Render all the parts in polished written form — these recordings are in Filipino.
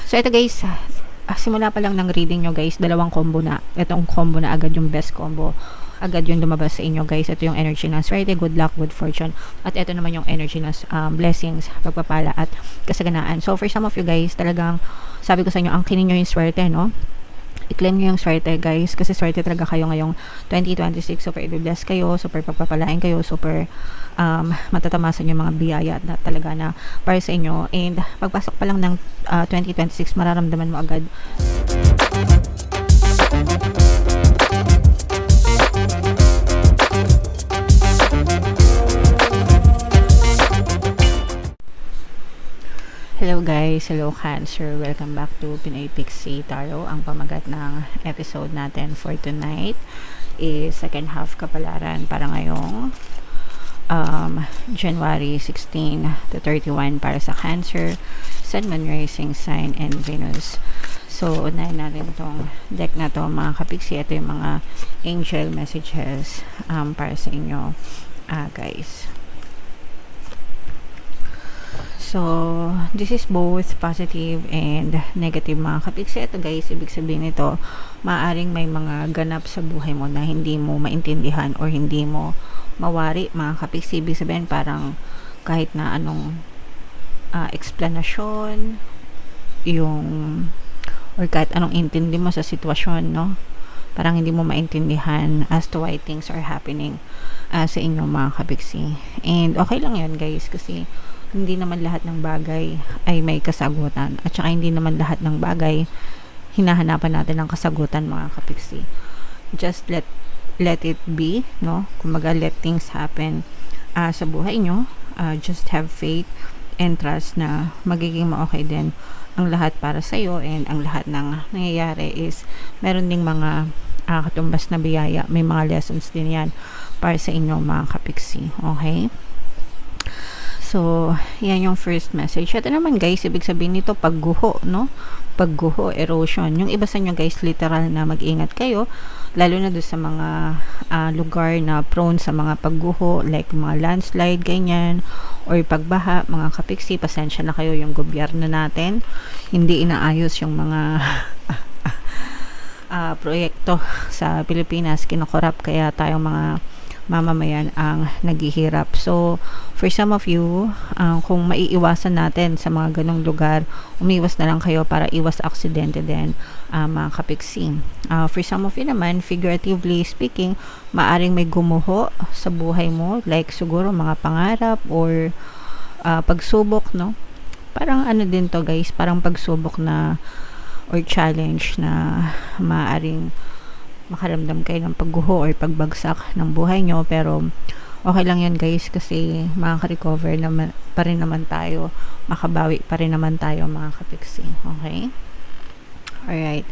So, ito guys, simula pa lang ng reading nyo guys, dalawang combo na. Itong combo na agad yung best combo. Agad yung lumabas sa inyo guys. Ito yung energy ng swerte, good luck, good fortune. At ito naman yung energy ng blessings, pagpapala at kasaganaan. So, for some of you guys, talagang sabi ko sa inyo, angkinin nyo yung swerte, no? I-claim nyo yung swerte guys, kasi swerte talaga kayo ngayong 2026. Super i-bless kayo, super pagpapalain kayo, super matatamasan yung mga biyaya na talaga na para sa inyo. And pagpasok pa lang ng 2026, mararamdaman mo agad Hello guys, hello Cancer, welcome back to Pinoy Pixie Tarot. Ang pamagat ng episode natin for tonight is second half kapalaran para ngayong January 16 to 31 para sa Cancer, Sun, Moon, Rising Sign, and Venus. So, unahin natin itong deck na to mga kapiksi. Ito yung mga angel messages para sa inyo guys. So, this is both positive and negative mga kapiksi. Ito guys, ibig sabihin nito, maaaring may mga ganap sa buhay mo na hindi mo maintindihan or hindi mo mawari mga kapiksi. Ibig sabihin parang kahit na anong explanation, yung or kahit anong intindi mo sa sitwasyon, no? Parang hindi mo maintindihan as to why things are happening sa inyo mga kapiksi. And okay lang yun guys, kasi hindi naman lahat ng bagay ay may kasagutan, at saka hindi naman lahat ng bagay hinahanapan natin ng kasagutan mga kapiksi. Just let it be, no? Kumbaga let things happen sa buhay nyo. Just have faith and trust na magiging ma-okay din ang lahat para sa iyo, and ang lahat ng nangyayari is meron ding mga katumbas na biyaya, may mga lessons din yan para sa inyo mga kapiksi. Okay? So, yan yung first message. Ito naman guys, ibig sabihin nito pagguho, no? Pagguho, erosion. Yung iba sa inyo guys, literal na mag-ingat kayo, lalo na doon sa mga lugar na prone sa mga pagguho, like mga landslide, ganyan, or pagbaha, mga kapiksi, pasensya na kayo, yung gobyerno natin, hindi inaayos yung mga proyekto sa Pilipinas, kinokorap, kaya tayong mga mamamayan ang naghihirap. So, for some of you, kung maiiwasan natin sa mga ganong lugar, umiwas na lang kayo para iwas aksidente din, mga kapiksi. For some of you naman, figuratively speaking, maaring may gumuho sa buhay mo, like siguro mga pangarap or pagsubok, no? Parang ano din to guys, parang pagsubok na or challenge na maaring makaramdam kayo ng pagguho or pagbagsak ng buhay nyo, pero okay lang yun guys, kasi makaka-recover naman pa rin naman tayo, makabawi pa rin naman tayo mga kapiksi. Okay? Alright.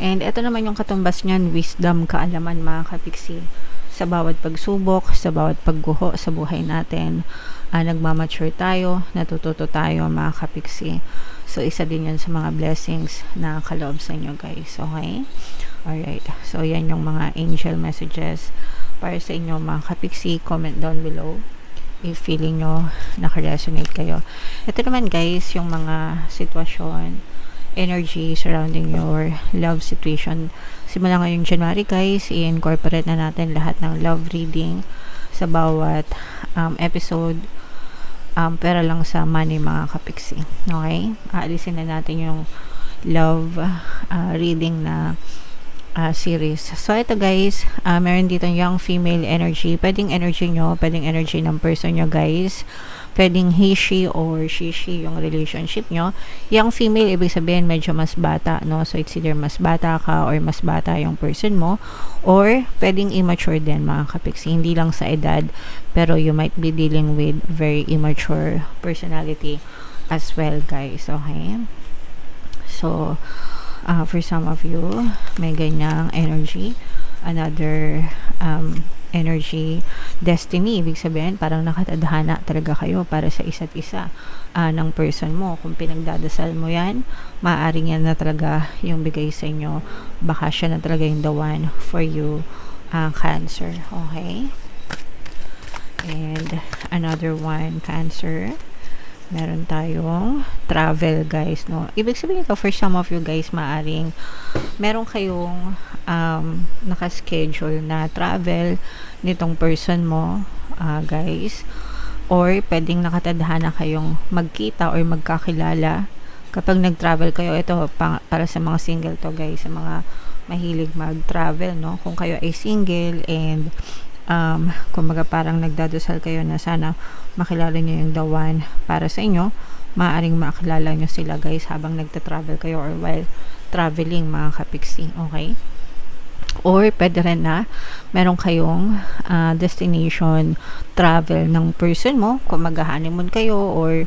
And ito naman yung katumbas niyan, wisdom, kaalaman mga kapiksi. Sa bawat pagsubok, sa bawat pagguho sa buhay natin, nagmamature tayo, natututo tayo mga kapiksi. So, isa din yan sa mga blessings na kaloob sa inyo guys. Okay? Alright. So, yan yung mga angel messages para sa inyo mga kapiksi. Comment down below if feeling nyo naka-resonate kayo. Ito naman guys, yung mga sitwasyon, energy surrounding your love situation. Simula ngayong January guys, i-incorporate na natin lahat ng love reading sa bawat episode. Pero lang sa money mga kapiksi. Okay? Aalisin na natin yung love reading na series. So, ito guys, meron dito young female energy. Pwedeng energy nyo, pwedeng energy ng person nyo guys. Pwedeng he, she, or she yung relationship nyo. Young female, ibig sabihin medyo mas bata, no? So, it's either mas bata ka or mas bata yung person mo. Or, pwedeng immature din mga kapiksi. Hindi lang sa edad, pero you might be dealing with very immature personality as well guys. Okay? So, for some of you, may ganyang energy. Another energy, destiny, ibig sabihin parang nakatadhana talaga kayo para sa isa't isa ng person mo. Kung pinagdadasal mo yan, maaaring yan na talaga yung bigay sa inyo. Baka siya na talaga yung the one for you, Cancer. Okay? And another one, Cancer, meron tayong travel guys, no. Ibig sabihin ko, for some of you guys, maaring meron kayong naka-schedule na travel nitong person mo, guys, or pwedeng nakatadhana kayong magkita or magkakilala kapag nag-travel kayo. Ito para sa mga single to guys, sa mga mahilig mag-travel, no. Kung kayo ay single and kumbaga parang nagdadasal kayo na sana makilala nyo yung the one para sa inyo, maaaring makilala nyo sila guys habang nagta-travel kayo or while traveling, mga kapiksi, okay? Or pwede rin na meron kayong destination travel ng person mo, kung mag-honeymoon kayo or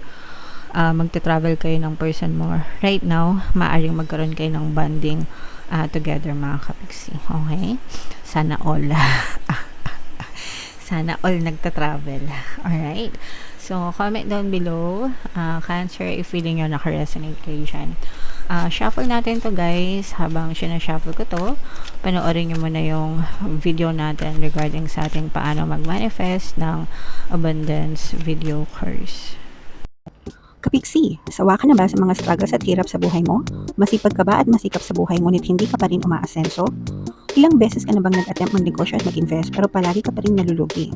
magta-travel kayo ng person mo right now, maaaring magkaroon kayo ng bonding together, mga kapiksi, okay? Sana all sana all nagta-travel. Alright, so comment down below, Cancer, if feeling nyo naka-resonate kayo dyan. Shuffle natin to guys. Habang sinashuffle ko to, panoorin nyo muna yung video natin regarding sa ating paano mag-manifest ng abundance video course. Kapiksi, sawa ka na ba sa mga struggles at hirap sa buhay mo? Masipag ka ba at masikap sa buhay ngunit hindi ka pa rin umaasenso? Ilang beses ka na bang nag-attempt mag-negosyo at mag-invest pero palagi ka pa rin nalulugi?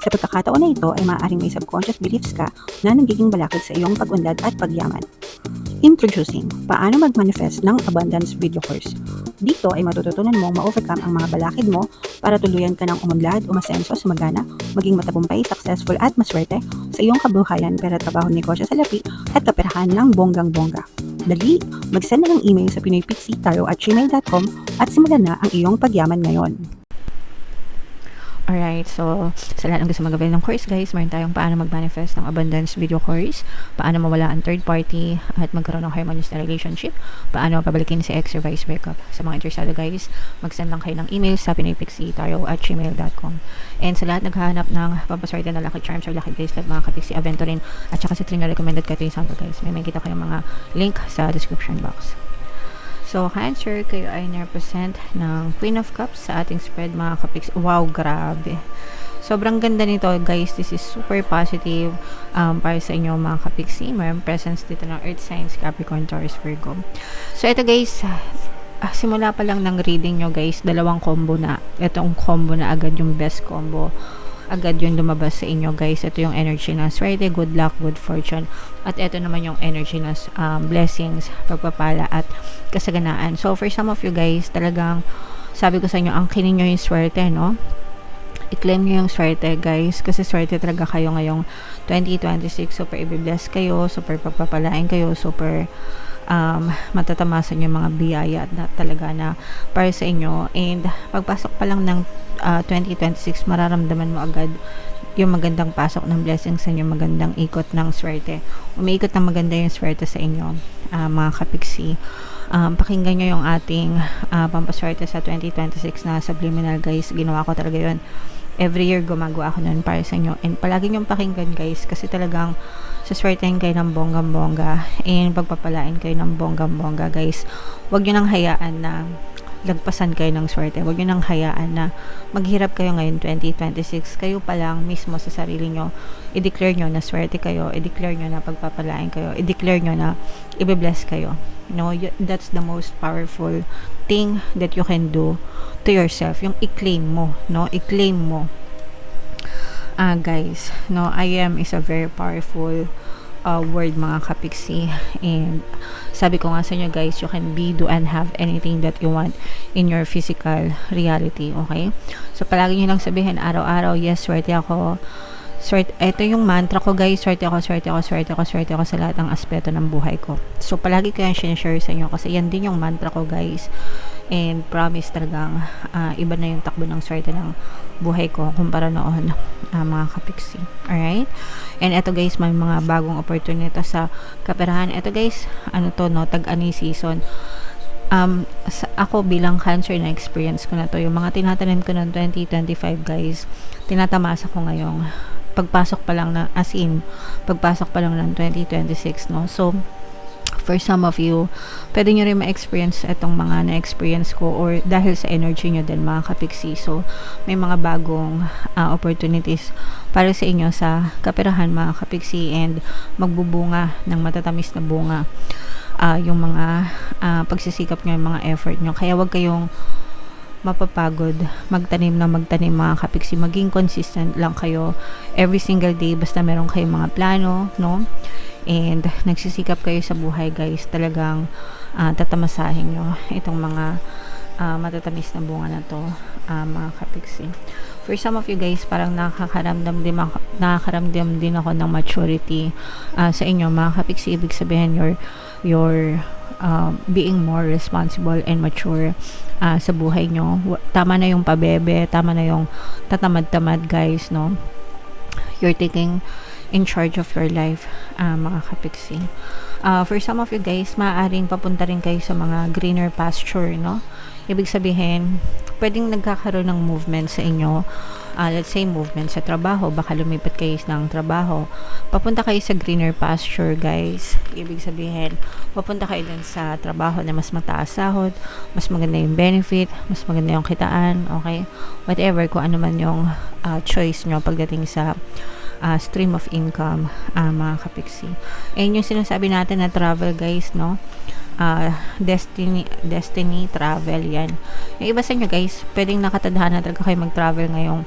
Sa pagkakataon na ito ay maaaring may subconscious beliefs ka na nagiging balakid sa iyong pag-unlad at pagyaman. Introducing, paano mag-manifest ng abundance video course. Dito ay matututunan mong ma-overcome ang mga balakid mo para tuluyan ka ng umunlad, umasenso, sumagana, maging matagumpay, successful at maswerte sa iyong kabuhayan, pera, trabaho, negosyo, salapi at kaperahan ng bonggang-bongga. Dali, mag-send na ng email sa pinoypixie@gmail.com at simulan na ang iyong pagyaman ngayon. Alright, so sa lahat ng gusto mag-avail ng course guys, meron tayong paano mag-manifest ng abundance video course, paano mawala ang third party at magkaroon ng harmonious na relationship, paano pabalikin si ex or vice breakup. Sa mga interesado guys, mag-send lang kayo ng email sa pinoypixie@gmail.com. And sa lahat naghahanap ng pampaswerte na lucky charms or lucky bracelet, mga kapiksi, aventurin at saka si Trina recommended kayo sample guys, may makita kayong mga link sa description box. So, Cancer, kayo ay na-represent ng Queen of Cups sa ating spread, mga kapiks. Wow, grabe. Sobrang ganda nito, guys. This is super positive para sa inyo, mga kapiksi. Mayroong presence dito ng Earth signs, Capricorn, Taurus, Virgo. So, ito guys, simula pa lang ng reading nyo, guys, dalawang combo na. Itong combo na agad yung best combo. Agad yung lumabas sa inyo guys. Ito yung energy ng swerte, good luck, good fortune, at ito naman yung energy ng blessings, pagpapala at kasaganaan. So for some of you guys, talagang sabi ko sa inyo, angkinin nyo yung swerte, no? I-claim nyo yung swerte guys, kasi swerte talaga kayo ngayong 2026. Super i-bless kayo, super pagpapalain kayo, super matatamasan yung mga biyaya na talaga na para sa inyo. And pagpasok pa lang ng 2026, mararamdaman mo agad yung magandang pasok ng blessings sa inyo, magandang ikot ng swerte. Umiikot ng maganda yung swerte sa inyo, mga kapiksi. Pakinggan nyo yung ating pampaswerte sa 2026 na subliminal guys. Ginawa ko talaga yun. Every year gumagawa ako nun para sa inyo. And palagi nyong pakinggan guys, kasi talagang saswertein kayo ng bonggang-bongga and pagpapalain kayo ng bonggang-bongga guys. Huwag nyo nang hayaan na lagpasan kayo ng swerte. Huwag nyo nang hayaan na maghirap kayo ngayon 2026. Kayo pa lang mismo sa sarili nyo, i-declare nyo na swerte kayo, i-declare nyo na pagpapalain kayo, i-declare nyo na i-bless kayo. No, that's the most powerful thing that you can do to yourself. Yung i-claim mo, no? I-claim mo. Guys, no, I am is a very powerful word, mga kapiksi. And sabi ko nga sa inyo guys, you can be, do, and have anything that you want in your physical reality, okay? So palagi nyo lang sabihin araw-araw, yes, swerte ako. Swerte, ito yung mantra ko guys, swerte ako, swerte ako, swerte ako, swerte ako sa lahat ng aspeto ng buhay ko. So palagi ko yan share sa inyo kasi yan din yung mantra ko guys. And promise talagang iba na yung takbo ng swerte ng buhay ko kumpara noon, mga kapiksi. Alright? And eto guys, may mga bagong opportunity sa kaperahan. Eto guys, ano to, no, tag-ani season. Ako bilang Cancer, na experience ko na to. Yung mga tinatanim ko ng 2025 guys, tinatamasa ko ngayong pagpasok pa lang na, as in, pagpasok pa lang ng 2026, no? So, For some of you, pwede nyo rin ma-experience itong mga na-experience ko or dahil sa energy nyo din mga kapiksi. So, may mga bagong opportunities para sa inyo sa kaperahan mga kapiksi and magbubunga ng matatamis na bunga yung mga pagsisikap nyo, yung mga effort nyo. Kaya wag kayong mapapagod magtanim mga kapiksi. Maging consistent lang kayo every single day basta meron kayong mga plano, no? And nagsisikap kayo sa buhay guys, talagang tatamasahin nyo itong mga matatamis na bunga na to mga kapiksi. For some of you guys, parang nakakaramdam din ako ng maturity sa inyo mga kapiksi. Ibig sabihin you're being more responsible and mature sa buhay nyo. Tama na yung pabebe, tama na yung tatamad-tamad guys, no? You're taking in charge of your life mga kapiksi. For some of you guys, maaaring papunta rin kayo sa mga greener pasture, no? Ibig sabihin, pwedeng nagkakaroon ng movement sa inyo. Let's say movement sa trabaho, baka lumipat kayo ng trabaho, papunta kayo sa greener pasture guys. Ibig sabihin, papunta kayo dun sa trabaho na mas mataas sahod, mas maganda yung benefit, mas maganda yung kitaan, okay? Whatever, kung ano man yung choice nyo pagdating sa stream of income mga kapiksi. Ayun yung sinasabi natin na travel guys, no? Destiny travel yan. Yung iba sa inyo guys, pwedeng nakatadhana talaga kayo mag-travel ngayong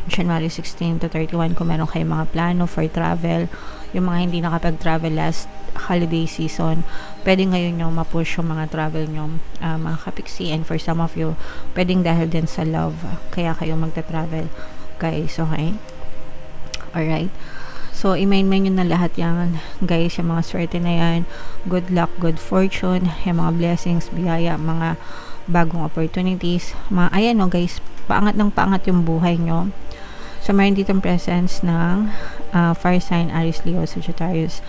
January 16 to 31 kung meron kayong mga plano for travel. Yung mga hindi nakapag-travel last holiday season, pwede ngayon nyo ma-push yung mga travel nyo mga kapiksi. And for some of you, pwedeng dahil din sa love kaya kayo magta-travel guys, okay? Alright. So, i-main nyo na lahat yan, guys, yung mga swerte na yan. Good luck, good fortune, yung mga blessings, biyaya, mga bagong opportunities. Ayan, no, guys, paangat ng paangat yung buhay nyo. So, mayroon ditong presence ng fire sign, Aries, Leo, Sagittarius.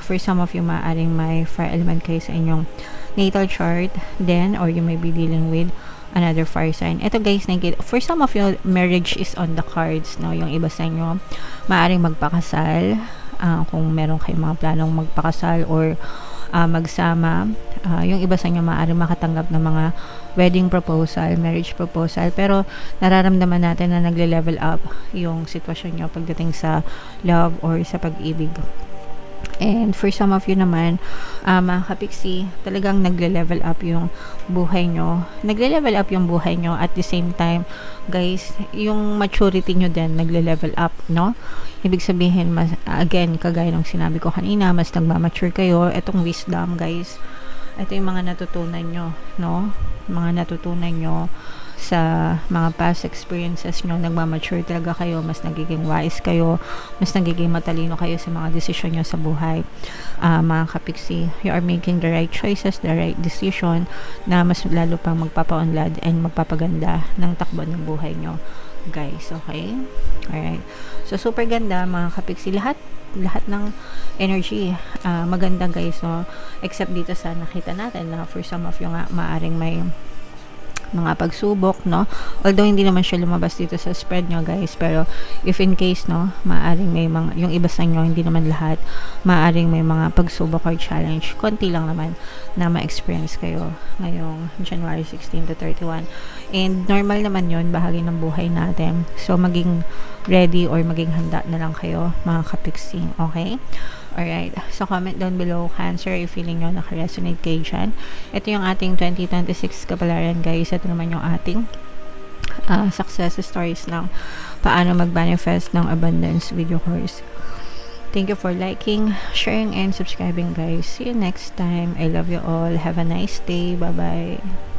For some of you, maaaring may fire element kayo sa inyong natal chart, then, or you may be dealing with another fire sign. Ito guys, for some of you, marriage is on the cards, no? Yung iba sa inyo, maaaring magpakasal, kung meron kayong mga planong magpakasal or magsama. Yung iba sa inyo, maaaring makatanggap ng mga wedding proposal, marriage proposal, pero nararamdaman natin na nagle-level up yung sitwasyon nyo pagdating sa love or sa pag-ibig. And for some of you naman, mga kapiksi, talagang nagle-level up yung buhay nyo. Nagle-level up yung buhay nyo at the same time, guys, yung maturity nyo din nagle-level up, no? Ibig sabihin, again, kagaya ng sinabi ko kanina, mas nagmamature kayo. Itong wisdom, guys, ito yung mga natutunan nyo, no? Mga natutunan nyo sa mga past experiences nyo, nagmamature talaga kayo, mas nagiging wise kayo, mas nagiging matalino kayo sa mga desisyon nyo sa buhay. Mga kapiksi, you are making the right choices, the right decision na mas lalo pang magpapaunlad and magpapaganda ng takbo ng buhay nyo, guys, okay? Alright, so super ganda mga kapiksi, lahat ng energy maganda guys, no? Except dito sa nakita natin na for some of you nga maaring may mga pagsubok, no? Although hindi naman siya lumabas dito sa spread nyo guys, pero if in case, no, maaring may mga, yung iba sa inyo, hindi naman lahat, maaring may mga pagsubok or challenge, konti lang naman na ma-experience kayo ngayong January 16 to 31. And normal naman yun, bahagi ng buhay natin. So maging ready or maging handa na lang kayo mga kapiksi, okay? Alright, so comment down below, Cancer, if feeling nyo naka-resonate kayo dyan. Ito yung ating 2026 kapalaran guys. Ito naman yung ating success stories ng paano mag-manifest ng abundance video course. Thank you for liking, sharing, and subscribing guys. See you next time. I love you all. Have a nice day. Bye-bye.